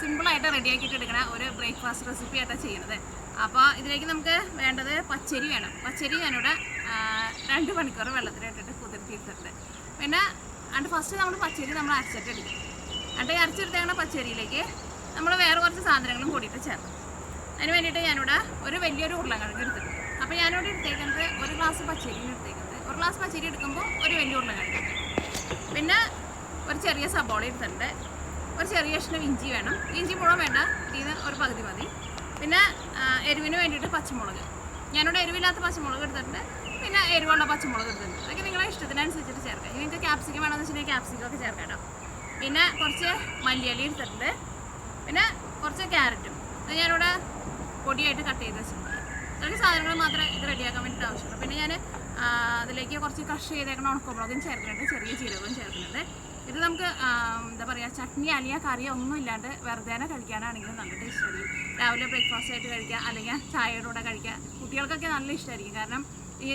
സിമ്പിളായിട്ട് റെഡിയാക്കിയിട്ട് എടുക്കുന്ന ഒരു ബ്രേക്ക്ഫാസ്റ്റ് റെസിപ്പി ആയിട്ടാണ് ചെയ്യുന്നത്. അപ്പോൾ ഇതിലേക്ക് നമുക്ക് വേണ്ടത് പച്ചരി വേണം. പച്ചരി ഞാനിവിടെ 2 മണിക്കൂർ വെള്ളത്തിലിട്ടിട്ട് കുതിർത്തിയിട്ടുണ്ട്. പിന്നെ ഫസ്റ്റ് നമ്മൾ പച്ചരി നമ്മൾ അരച്ചിട്ടെടുക്കും. അരച്ചെടുത്തേക്കുന്ന പച്ചരിയിലേക്ക് നമ്മൾ വേറെ കുറച്ച് സാധനങ്ങളും കൂടിയിട്ട് ചേർക്കും. അതിന് വേണ്ടിയിട്ട് ഞാനിവിടെ ഒരു വലിയൊരു ഉരുളക്കിഴങ്ങ് എടുത്തിട്ടുണ്ട്. അപ്പോൾ ഞാനിവിടെ എടുത്തേക്കുന്നത് 1 ഗ്ലാസ് പച്ചരിയാണ് എടുത്തേക്കുന്നത്. 1 ഗ്ലാസ് പച്ചരി എടുക്കുമ്പോൾ ഒരു വലിയ ഉരുളക്കിഴങ്ങ്. പിന്നെ ഒരു ചെറിയ സബോള എടുത്തിട്ടുണ്ട്. ഒരു ചെറിയ കഷ്ണം ഇഞ്ചി വേണം. ഇഞ്ചി മുഴുവൻ വേണ്ട, ഇതിന് ഒരു പകുതി മതി. പിന്നെ എരിവിന് വേണ്ടിയിട്ട് പച്ചമുളക്. ഞാനിവിടെ എരിവില്ലാത്ത പച്ചമുളക് എടുത്തിട്ടുണ്ട്. പിന്നെ എരിവുള്ള പച്ചമുളക് എടുത്തിട്ടുണ്ട്. അതൊക്കെ നിങ്ങളെ ഇഷ്ടത്തിനനുസരിച്ചിട്ട് ചേർക്കാം. ഇനി നിങ്ങൾക്ക് ക്യാപ്സിക്കം വേണമെന്ന് വെച്ചിട്ടുണ്ടെങ്കിൽ ക്യാപ്സിക്കം ഒക്കെ ചേർക്കാം കേട്ടോ. പിന്നെ കുറച്ച് മല്ലിയില എടുത്തിട്ടുണ്ട്. പിന്നെ കുറച്ച് ക്യാരറ്റും അത് ഞാനിവിടെ പൊടിയായിട്ട് കട്ട് ചെയ്ത് വെച്ചിട്ടുണ്ട്. ഇത്രയും സാധനങ്ങൾ മാത്രമേ ഇത് റെഡിയാക്കാൻ വേണ്ടിയിട്ട് ആവശ്യമുള്ളൂ. പിന്നെ ഞാൻ അതിലേക്ക് കുറച്ച് കഷ് ചെയ്തേക്കുന്ന ഉണക്കമുളകും ചേർക്കുന്നുണ്ട്, ചെറിയ ജീരകവും ചേർക്കുന്നുണ്ട്. ഇത് നമുക്ക് എന്താ പറയുക, ചട്നി അല്ലെങ്കിൽ കറിയോ ഒന്നും ഇല്ലാണ്ട് വെറുതെ കഴിക്കാനാണെങ്കിലും നല്ല ടേസ്റ്റ് ആയിരിക്കും. രാവിലെ ബ്രേക്ക്ഫാസ്റ്റ് ആയിട്ട് കഴിക്കുക, അല്ലെങ്കിൽ ചായയുടെ കൂടെ കഴിക്കുക. കുട്ടികൾക്കൊക്കെ നല്ല ഇഷ്ടമായിരിക്കും. കാരണം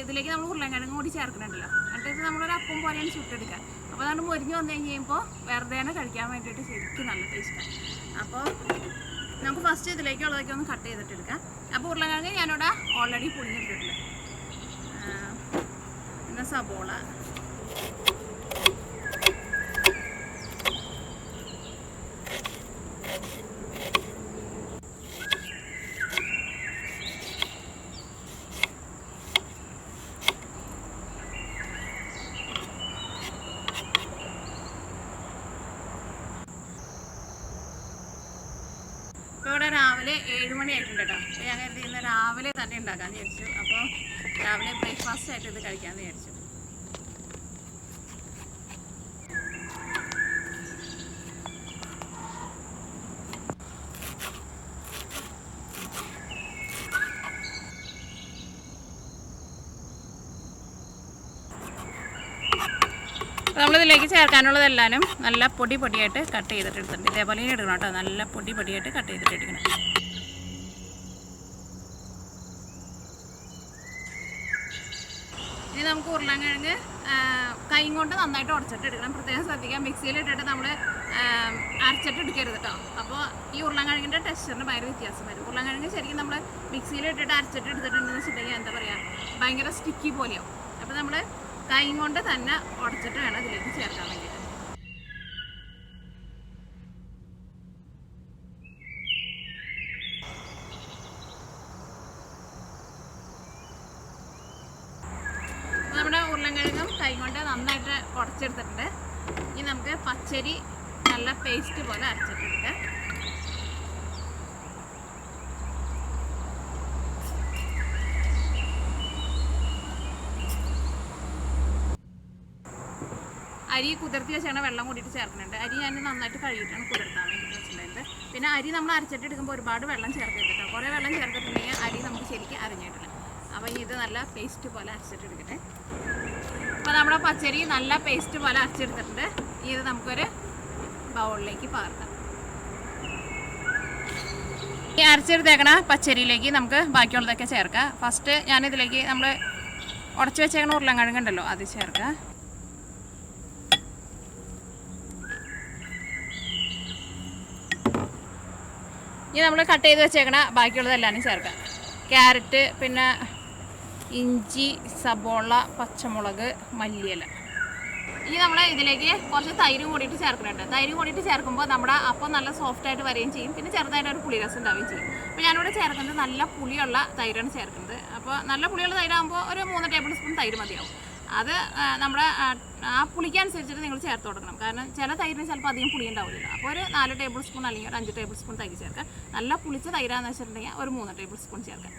ഇതിലേക്ക് നമ്മൾ ഉരുളക്കിഴങ്ങ് കൂടി ചേർക്കുന്നുണ്ടല്ലോ. എന്നിട്ട് ഇത് നമ്മളൊരു അപ്പം പോലെയാണ് ചുട്ടെടുക്കുക. അപ്പോൾ അതുകൊണ്ട് മുരിഞ്ഞ് വന്നു കഴിയുമ്പോൾ വെറുതെ കഴിക്കാൻ വേണ്ടിയിട്ട് ശരിക്കും നല്ല ടേസ്റ്റാണ്. അപ്പോൾ നമുക്ക് ഫസ്റ്റ് ഇതിലേക്കുള്ളതൊക്കെ ഒന്ന് കട്ട് ചെയ്തിട്ടെടുക്കാം. അപ്പോൾ ഉരുളക്കിഴങ്ങ് ഞാനിവിടെ ഓൾറെഡി പുളിഞ്ഞിട്ടിട്ടുണ്ട്. പിന്നെ സബോള, ഇവിടെ രാവിലെ 7 മണി ആയിട്ടുണ്ട് കേട്ടോ. അപ്പോൾ ഞാൻ കരുതി ഇന്ന് രാവിലെ തന്നെ ഉണ്ടാക്കാമെന്ന് വിചാരിച്ചു. അപ്പോൾ രാവിലെ ബ്രേക്ക്ഫാസ്റ്റ് ആയിട്ട് ഇത് കഴിക്കാമെന്ന് വിചാരിച്ചു. നമ്മളിതിലേക്ക് ചേർക്കാനുള്ളതെല്ലാനും നല്ല പൊടിയായിട്ട് കട്ട് ചെയ്തിട്ട് എടുത്തിട്ടുണ്ട്. ഇതേപോലെ എടുക്കണം കേട്ടോ. നല്ല പൊടിയായിട്ട് കട്ട് ചെയ്തിട്ട് എടുക്കണം. ഇനി നമുക്ക് ഉരുളക്കിഴങ്ങ് കൈ കൊണ്ട് നന്നായിട്ട് ഉടച്ചിട്ട് എടുക്കണം. പ്രത്യേകം ശ്രദ്ധിക്കാം, മിക്സിയിലിട്ടിട്ട് നമ്മൾ അരച്ചിട്ട് എടുക്കരുത് കേട്ടോ. അപ്പോൾ ഈ ഉരുളക്കിഴങ്ങിൻ്റെ ടെക്സ്ചറിന് ഭയങ്കര വ്യത്യാസം വരും. ഉരുളക്കിഴങ്ങ് ശരിക്കും നമ്മൾ മിക്സിയിലിട്ടിട്ട് അരച്ചിട്ട് എടുത്തിട്ടുണ്ടെന്ന് വെച്ചിട്ടുണ്ടെങ്കിൽ എന്താ പറയുക, ഭയങ്കര സ്റ്റിക്കി പോലെയാവും. അപ്പോൾ നമ്മൾ കൈ കൊണ്ട് തന്നെ ഉടച്ചിട്ട് വേണം ഇതിലേക്ക് ചേർക്കാൻ വേണ്ടിയിട്ട്. നമ്മുടെ ഉരുളക്കിഴങ്ങും കൈ കൊണ്ട് നന്നായിട്ട് ഉടച്ചെടുത്തിട്ടുണ്ട്. ഇനി നമുക്ക് പച്ചരി നല്ല പേസ്റ്റ് പോലെ അരച്ചിട്ടെടുക്കാം. അരി കുതിർത്തി വെച്ചാണ് വെള്ളം കൂടിയിട്ട് ചേർക്കുന്നുണ്ട്. അരി ഞാൻ നന്നായിട്ട് കഴുകിയിട്ടാണ് കുതിർത്താൻ വേണ്ടിയിട്ട് വെച്ചിട്ടുണ്ട്. പിന്നെ അരി നമ്മൾ അരച്ചിട്ട് എടുക്കുമ്പോൾ ഒരുപാട് വെള്ളം ചേർത്തിട്ടില്ല. കുറേ വെള്ളം ചേർത്തിട്ടുണ്ടെങ്കിൽ അരി നമുക്ക് ശരിക്കും അരഞ്ഞിട്ടില്ല. അപ്പോൾ ഇത് നല്ല പേസ്റ്റ് പോലെ അരച്ചിട്ട് എടുക്കട്ടെ. അപ്പോൾ നമ്മുടെ പച്ചരി നല്ല പേസ്റ്റ് പോലെ അരച്ചെടുത്തിട്ടുണ്ട്. ഇത് നമുക്കൊരു ബൗളിലേക്ക് പകർത്താം. ഈ അരച്ചെടുത്തേക്കണ പച്ചരിയിലേക്ക് നമുക്ക് ബാക്കിയുള്ളതൊക്കെ ചേർക്കാം. ഫസ്റ്റ് ഞാനിതിലേക്ക് നമ്മൾ ഉടച്ച് വെച്ചേക്കണ ഉരുളക്കിഴങ്ങുണ്ടല്ലോ, അത് ചേർക്കാം. ഇനി നമ്മൾ കട്ട് ചെയ്ത് വെച്ചേക്കണ ബാക്കിയുള്ളതെല്ലാം ചേർക്കാം. ക്യാരറ്റ്, പിന്നെ ഇഞ്ചി, സബോള, പച്ചമുളക്, മല്ലിയില. ഇനി നമ്മൾ ഇതിലേക്ക് കുറച്ച് തൈര് കൂടിയിട്ട് ചേർക്കുന്നുണ്ട്. തൈര് കൂടിയിട്ട് ചേർക്കുമ്പോൾ നമ്മുടെ അപ്പം നല്ല സോഫ്റ്റായിട്ട് വരികയും ചെയ്യും. പിന്നെ ചെറുതായിട്ട് ഒരു പുളിരസം ഉണ്ടാവുകയും ചെയ്യും. അപ്പോൾ ഞാനിവിടെ ചേർക്കുന്നത് നല്ല പുളിയുള്ള തൈരാണ് ചേർക്കുന്നത്. അപ്പോൾ നല്ല പുളിയുള്ള തൈരാകുമ്പോൾ ഒരു 3 ടേബിൾ സ്പൂൺ തൈര് മതിയാവും. അത് നമ്മുടെ ആ പുളിക്കനുസരിച്ചിട്ട് നിങ്ങൾ ചേർത്ത് കൊടുക്കണം. കാരണം ചില തൈരിന് ചിലപ്പോൾ അധികം പുളി ഉണ്ടാവില്ല. അപ്പോൾ ഒരു 4 ടേബിൾ സ്പൂൺ അല്ലെങ്കിൽ ഒരു 5 ടേബിൾ സ്പൂൺ തൈര് ചേർക്കാം. നല്ല പുളിച്ച തൈരാന്ന് വെച്ചിട്ടുണ്ടെങ്കിൽ ഒരു 3 ടേബിൾ സ്പൂൺ ചേർക്കാം.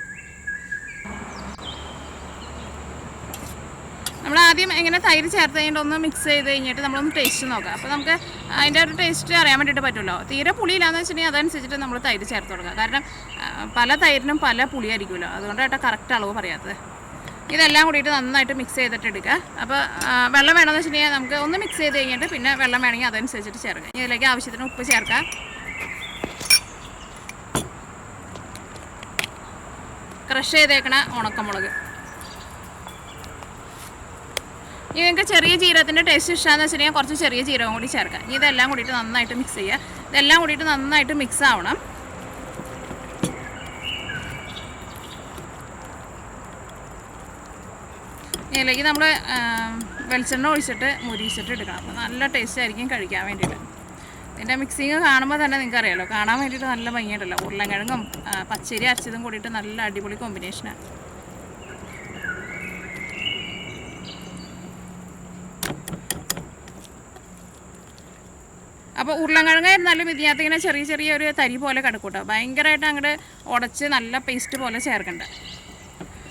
നമ്മൾ ആദ്യം എങ്ങനെ തൈര് ചേർത്ത് കഴിഞ്ഞിട്ട് ഒന്ന് മിക്സ് ചെയ്ത് കഴിഞ്ഞിട്ട് നമ്മളൊന്ന് ടേസ്റ്റ് നോക്കാം. അപ്പോൾ നമുക്ക് അതിൻ്റെ ഒരു ടേസ്റ്റ് അറിയാൻ വേണ്ടിയിട്ട് പറ്റുമല്ലോ. തീരെ പുളിയില്ലാന്ന് വെച്ചിട്ടുണ്ടെങ്കിൽ അതനുസരിച്ചിട്ട് നമ്മൾ തൈര് ചേർത്ത് കൊടുക്കുക. കാരണം പല തൈരിനും പല പുളിയായിരിക്കുമല്ലോ. അതുകൊണ്ടായിട്ട് കറക്റ്റ് അളവ് പറയാത്തത്. ഇതെല്ലാം കൂടിയിട്ട് നന്നായിട്ട് മിക്സ് ചെയ്തിട്ട് എടുക്കുക. അപ്പോൾ വെള്ളം വേണമെന്ന് വെച്ചിട്ടുണ്ടെങ്കിൽ നമുക്ക് ഒന്ന് മിക്സ് ചെയ്ത് കഴിഞ്ഞിട്ട് പിന്നെ വെള്ളം വേണമെങ്കിൽ അതനുസരിച്ചിട്ട് ചേർക്കുക. ഇതിലേക്ക് ആവശ്യത്തിന് ഉപ്പ് ചേർക്കുക. ക്രഷ് ചെയ്തേക്കണ ഉണക്കമുളക്. ഇനി നിങ്ങൾക്ക് ചെറിയ ജീരകത്തിൻ്റെ ടേസ്റ്റ് ഇഷ്ടമാണെന്ന് വെച്ചിട്ടുണ്ടെങ്കിൽ കുറച്ച് ചെറിയ ജീരകം കൂടി ചേർക്കാം. ഇതെല്ലാം കൂടിയിട്ട് നന്നായിട്ട് മിക്സ് ചെയ്യുക. ഇതെല്ലാം കൂടിയിട്ട് നന്നായിട്ട് മിക്സ് ആവണം. ഇതിലേക്ക് നമ്മൾ വെളിച്ചെണ്ണ ഒഴിച്ചിട്ട് മുരിച്ചിട്ട് എടുക്കണം. അപ്പോൾ നല്ല ടേസ്റ്റ് ആയിരിക്കും കഴിക്കാൻ വേണ്ടിയിട്ട്. ഇതിൻ്റെ മിക്സിങ് കാണുമ്പോൾ തന്നെ നിങ്ങൾക്ക് അറിയാമല്ലോ, കാണാൻ വേണ്ടിയിട്ട് നല്ല ഭംഗിയായിട്ടല്ലോ. ഉരുളക്കിഴങ്ങും പച്ചരി അരച്ചതും കൂടിയിട്ട് നല്ല അടിപൊളി കോമ്പിനേഷനാണ്. അപ്പോൾ ഉരുളക്കിഴങ്ങായിരുന്നാലും ഇതിനകത്ത് ഇങ്ങനെ ചെറിയ ചെറിയ ഒരു തരി പോലെ കിടക്കൂട്ടോ. ഭയങ്കരമായിട്ട് അങ്ങോട്ട് ഉടച്ച് നല്ല പേസ്റ്റ് പോലെ ചേർക്കണ്ട.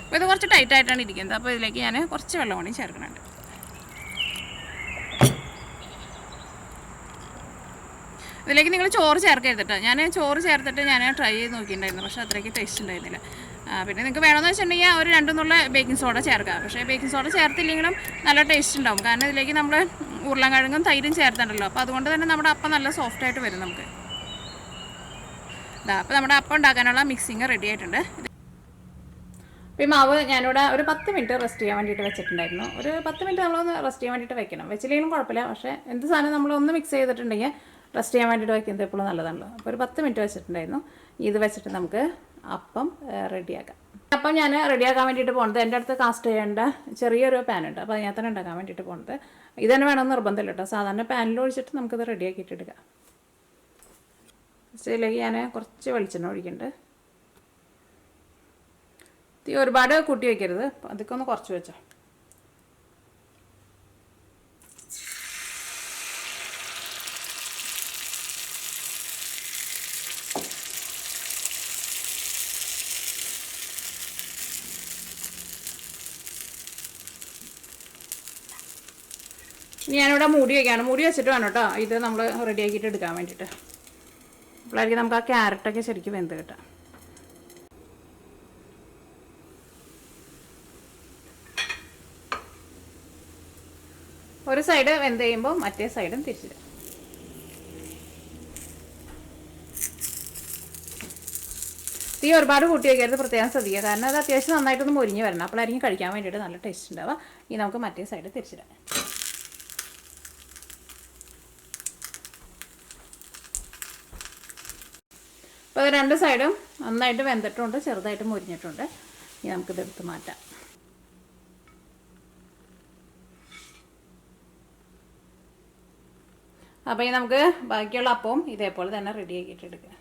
അപ്പോൾ ഇത് കുറച്ച് ടൈറ്റായിട്ടാണ് ഇരിക്കുന്നത്. അപ്പോൾ ഇതിലേക്ക് ഞാൻ കുറച്ച് വെള്ളം കൂടി ചേർക്കുന്നുണ്ട്. ഇതിലേക്ക് നിങ്ങൾ ചോറ് ചേർക്കരുത് കേട്ടോ. ഞാൻ ചോറ് ചേർത്തിട്ട് ഞാൻ ട്രൈ ചെയ്ത് നോക്കിയിട്ടുണ്ടായിരുന്നു, പക്ഷേ അത്രയ്ക്ക് ടേസ്റ്റ് ഉണ്ടായിരുന്നില്ല. പിന്നെ നിങ്ങൾക്ക് വേണമെന്ന് വെച്ചിട്ടുണ്ടെങ്കിൽ ഒരു 2 നുള്ള ബേക്കിംഗ് സോഡ ചേർക്കാം. പക്ഷേ ബേക്കിംഗ് സോഡ ചേർത്തില്ലെങ്കിലും നല്ല ടേസ്റ്റ് ഉണ്ടാവും. കാരണം ഇതിലേക്ക് നമ്മൾ ഉരുളക്കിഴങ്ങും തൈരും ചേർത്തിട്ടുണ്ടല്ലോ. അപ്പോൾ അതുകൊണ്ട് തന്നെ നമ്മുടെ അപ്പം നല്ല സോഫ്റ്റായിട്ട് വരും നമുക്ക്. അപ്പോൾ നമ്മുടെ അപ്പം ഉണ്ടാക്കാനുള്ള മിക്സിങ് റെഡി ആയിട്ടുണ്ട്. അപ്പോൾ ഈ മാവ് ഞാനിവിടെ ഒരു 10 മിനിറ്റ് റെസ്റ്റ് ചെയ്യാൻ വേണ്ടിയിട്ട് വെച്ചിട്ടുണ്ടായിരുന്നു. ഒരു 10 മിനിറ്റ് നമ്മളൊന്ന് റെസ്റ്റ് ചെയ്യാൻ വേണ്ടിയിട്ട് വെക്കണം. വെച്ചില്ലെങ്കിലും കുഴപ്പമില്ല. പക്ഷേ എന്ത് സാധനം നമ്മളൊന്ന് മിക്സ് ചെയ്തിട്ടുണ്ടെങ്കിൽ റെസ്റ്റ് ചെയ്യാൻ വേണ്ടിയിട്ട് വയ്ക്കുന്നത് എപ്പോഴും നല്ലതാണല്ലോ. അപ്പോൾ ഒരു 10 മിനിറ്റ് വെച്ചിട്ടുണ്ടായിരുന്നു. ഇത് വെച്ചിട്ട് നമുക്ക് അപ്പം റെഡിയാക്കാം. അപ്പം ഞാൻ റെഡിയാക്കാൻ വേണ്ടിയിട്ട് പോകുന്നത്, എൻ്റെ അടുത്ത് കാസ്റ്റ് ചെയ്യേണ്ട ചെറിയൊരു പാനുണ്ട്. അപ്പോൾ അതിനകത്ത് തന്നെ ഉണ്ടാക്കാൻ വേണ്ടിയിട്ട് പോകുന്നത്. ഇത് തന്നെ വേണമെന്ന് നിർബന്ധമില്ല കേട്ടോ. സാധാരണ പാനിൽ ഒഴിച്ചിട്ട് നമുക്കിത് റെഡിയാക്കിയിട്ട് എടുക്കാം. ഇതിലേക്ക് ഞാൻ കുറച്ച് വെളിച്ചെണ്ണ ഒഴിക്കുന്നുണ്ട്. തീ ഒരുപാട് കൂട്ടി വയ്ക്കരുത്, അതൊക്കെ ഒന്ന് കുറച്ച് വെച്ചോ. ഞാനിവിടെ മൂടി വയ്ക്കുകയാണ്. മൂടി വെച്ചിട്ട് വേണം കേട്ടോ ഇത് നമ്മൾ റെഡിയാക്കിയിട്ട് എടുക്കാൻ വേണ്ടിയിട്ട്. അപ്പോഴായിരിക്കും നമുക്ക് ആ ക്യാരറ്റൊക്കെ ശരിക്കും വെന്ത് കിട്ടാം. ഒരു സൈഡ് വെന്ത് കഴിയുമ്പോൾ മറ്റേ സൈഡും തിരിച്ചിടാം. തീ ഒരുപാട് കൂട്ടി വയ്ക്കരുത്, പ്രത്യേകം ശ്രദ്ധിക്കുക. കാരണം അത് അത്യാവശ്യം നന്നായിട്ടൊന്ന് മുരിഞ്ഞ് വരണം. അപ്പോഴായിരിക്കും കഴിക്കാൻ വേണ്ടിയിട്ട് നല്ല ടേസ്റ്റ് ഉണ്ടാവുക. ഇനി നമുക്ക് മറ്റേ സൈഡ് തിരിച്ചിടാം. അപ്പോൾ 2 സൈഡും നന്നായിട്ട് വെന്തിട്ടുണ്ട്, ചെറുതായിട്ട് മുരിഞ്ഞിട്ടുണ്ട്. ഇനി നമുക്കിത് എടുത്ത് മാറ്റാം. അപ്പോൾ ഈ നമുക്ക് ബാക്കിയുള്ള അപ്പവും ഇതേപോലെ തന്നെ റെഡിയാക്കിയിട്ട് എടുക്കാം.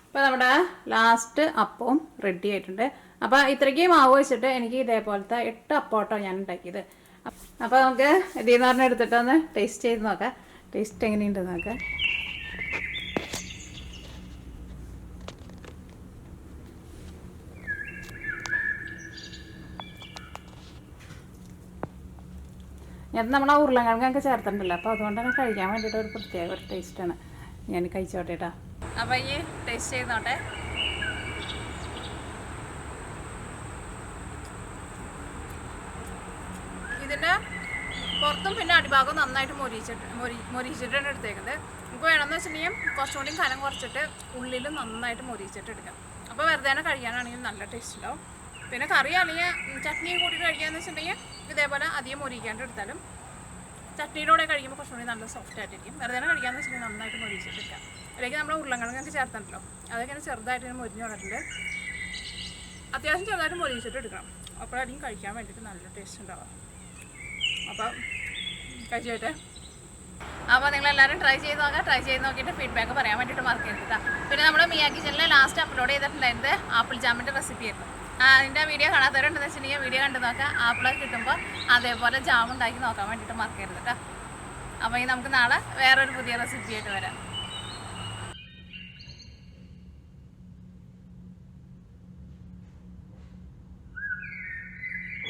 അപ്പോൾ നമ്മുടെ ലാസ്റ്റ് അപ്പവും റെഡി ആയിട്ടുണ്ട്. അപ്പോൾ ഇത്രയ്ക്ക് മാവ് വെച്ചിട്ട് എനിക്ക് ഇതേപോലത്തെ 8 അപ്പമാട്ടോ ഞാൻ ഉണ്ടാക്കിയത്. അപ്പോൾ നമുക്ക് ഇതിൽ നിന്ന് പറഞ്ഞ് എടുത്തിട്ടൊന്ന് ടേസ്റ്റ് ചെയ്ത് നോക്കാം. ടേസ്റ്റ് എങ്ങനെയുണ്ടെന്ന് നോക്കാം. ഞാൻ നമ്മൾ ആ ഉരുളക്കിഴങ്ങൊക്കെ ചേർത്തിട്ടുണ്ടല്ലോ. അപ്പോൾ അതുകൊണ്ട് തന്നെ കഴിക്കാൻ വേണ്ടിയിട്ട് ഒരു പ്രത്യേക ഒരു ടേസ്റ്റാണ്. ഞാൻ കഴിച്ചോട്ടെ കേട്ടോ. അപ്പോൾ ഈ ടേസ്റ്റ് ചെയ്തോട്ടെ. ഇതിൻ്റെ പുറത്തും പിന്നെ അടിഭാഗവും നന്നായിട്ട് മൊരിച്ചിട്ടാണ് എടുത്തേക്കുന്നത്. നമുക്ക് വേണമെന്ന് വെച്ചിട്ടുണ്ടെങ്കിൽ കുറച്ചും കൂടി കനം കുറച്ചിട്ട് ഉള്ളിൽ നന്നായിട്ട് മൊരിച്ചിട്ട് എടുക്കാം. അപ്പോൾ വെറുതെ തന്നെ കഴിക്കാനാണെങ്കിൽ നല്ല ടേസ്റ്റ് ഉണ്ടാവും. പിന്നെ കറി അല്ലെങ്കിൽ ചട്നി കൂട്ടി കഴിക്കാമെന്ന് വെച്ചിട്ടുണ്ടെങ്കിൽ ഇതേപോലെ അധികം മൊരിക്കാണ്ട് എടുത്താലും ചട്നിയുടെ കൂടെ കഴിക്കുമ്പോൾ കുറച്ചും കൂടി നല്ല സോഫ്റ്റ് ആയിട്ടിരിക്കും. വെറുതെ കഴിക്കാമെന്ന് വെച്ചിട്ടുണ്ടെങ്കിൽ നന്നായിട്ട് മൊരിച്ചിട്ട് എടുക്കാം. അതിലേക്ക് നമ്മൾ ഉരുളക്കിഴങ്ങൊക്കെ ചേർത്തിട്ടുണ്ടല്ലോ, അതൊക്കെ ചെറുതായിട്ട് മൊരിഞ്ഞ് വന്നിട്ടുണ്ട്. അത്യാവശ്യം ചെറുതായിട്ട് മൊരിച്ചിട്ട് എടുക്കണം. അപ്പോഴായിരിക്കും കഴിക്കാൻ വേണ്ടിയിട്ട് നല്ല ടേസ്റ്റ് ഉണ്ടാവുക. അപ്പം കഴിച്ചോട്ടെ. അപ്പോൾ നിങ്ങളെല്ലാവരും ട്രൈ ചെയ്ത് നോക്കാം. ട്രൈ ചെയ്ത് നോക്കിയിട്ട് ഫീഡ്ബാക്ക് പറയാൻ വേണ്ടിയിട്ട് മറക്കരുത്. പിന്നെ നമ്മൾ മിയ കിച്ചണിൽ ലാസ്റ്റ് അപ്ലോഡ് ചെയ്തിട്ടുണ്ടായിരുന്നത് ആപ്പിൾ ജാമിൻ്റെ റെസിപ്പി ആയിരുന്നു. അതിൻ്റെ വീഡിയോ കാണാത്തവരുണ്ടെന്ന് വെച്ചിട്ടുണ്ടെങ്കിൽ വീഡിയോ കണ്ട് നോക്കാം. ആപ്പിളൊക്കെ കിട്ടുമ്പോൾ അതേപോലെ ജാം ഉണ്ടാക്കി നോക്കാൻ വേണ്ടിയിട്ട് മറക്കരുത് കേട്ടോ. അപ്പോൾ ഈ നമുക്ക് നാളെ വേറൊരു പുതിയ റെസിപ്പി ആയിട്ട് വരാം.